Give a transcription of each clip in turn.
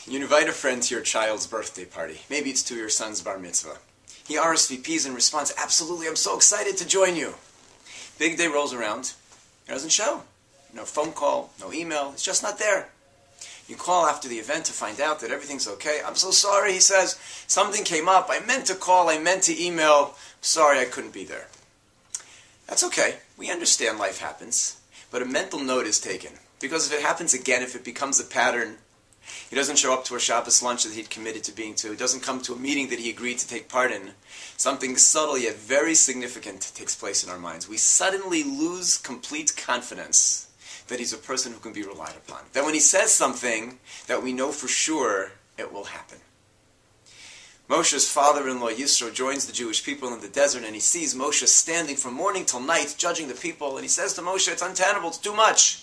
You invite a friend to your child's birthday party. Maybe it's to your son's bar mitzvah. He RSVPs and responds, "Absolutely, I'm so excited to join you." Big day rolls around. He doesn't show. No phone call, no email. It's just not there. You call after the event to find out that everything's okay. "I'm so sorry," he says. "Something came up. I meant to call. I meant to email. Sorry, I couldn't be there." That's okay. We understand life happens. But a mental note is taken. Because if it happens again, if it becomes a pattern, he doesn't show up to a Shabbos lunch that he'd committed to being to, he doesn't come to a meeting that he agreed to take part in, something subtle yet very significant takes place in our minds. We suddenly lose complete confidence that he's a person who can be relied upon. That when he says something, that we know for sure it will happen. Moshe's father-in-law Yisro joins the Jewish people in the desert, and he sees Moshe standing from morning till night judging the people, and he says to Moshe, "It's untenable, it's too much.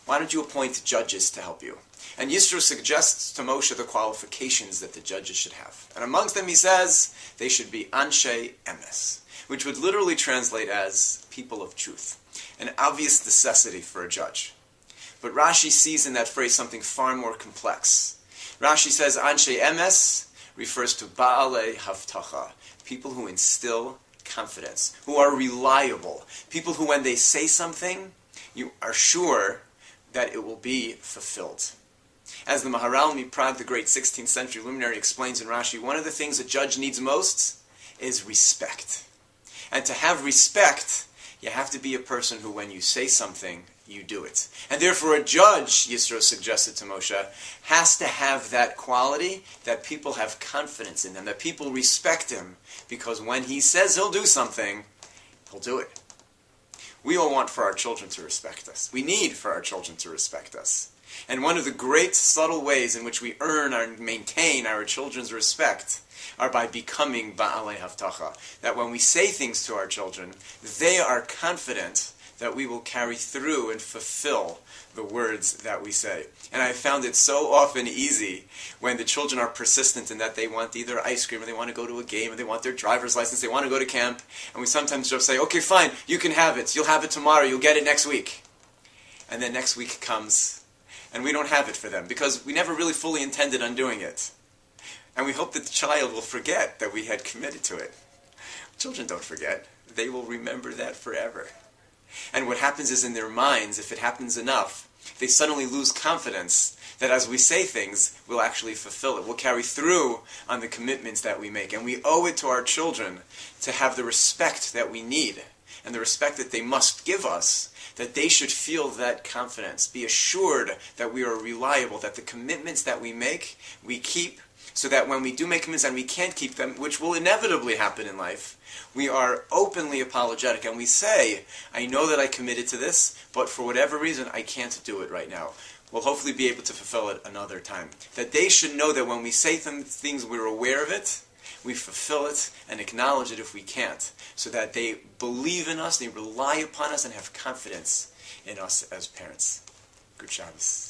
Why don't you appoint judges to help you?" And Yisro suggests to Moshe the qualifications that the judges should have. And amongst them he says, they should be Anshe Emes, which would literally translate as people of truth. An obvious necessity for a judge. But Rashi sees in that phrase something far more complex. Rashi says Anshe Emes refers to Ba'alei Havtacha, people who instill confidence, who are reliable, people who when they say something, you are sure that it will be fulfilled. As the Maharal Miprag, the great 16th century luminary, explains in Rashi, one of the things a judge needs most is respect. And to have respect, you have to be a person who, when you say something, you do it. And therefore a judge, Yisro suggested to Moshe, has to have that quality that people have confidence in him, that people respect him, because when he says he'll do something, he'll do it. We all want for our children to respect us. We need for our children to respect us. And one of the great subtle ways in which we earn and maintain our children's respect are by becoming Ba'alei Havtacha. That when we say things to our children, they are confident that we will carry through and fulfill the words that we say. And I found it so often easy when the children are persistent in that they want either ice cream or they want to go to a game or they want their driver's license, they want to go to camp, and we sometimes just say, "Okay, fine, you can have it. You'll have it tomorrow. You'll get it next week." And then next week comes, and we don't have it for them because we never really fully intended on doing it. And we hope that the child will forget that we had committed to it. Children don't forget. They will remember that forever. And what happens is in their minds, if it happens enough, they suddenly lose confidence that as we say things, we'll actually fulfill it. We'll carry through on the commitments that we make. And we owe it to our children to have the respect that we need and the respect that they must give us, that they should feel that confidence, be assured that we are reliable, that the commitments that we make, we keep, so that when we do make commitments and we can't keep them, which will inevitably happen in life, we are openly apologetic and we say, "I know that I committed to this, but for whatever reason, I can't do it right now. We'll hopefully be able to fulfill it another time." That they should know that when we say things, we're aware of it, we fulfill it and acknowledge it if we can't, so that they believe in us, they rely upon us, and have confidence in us as parents. Good Shabbos.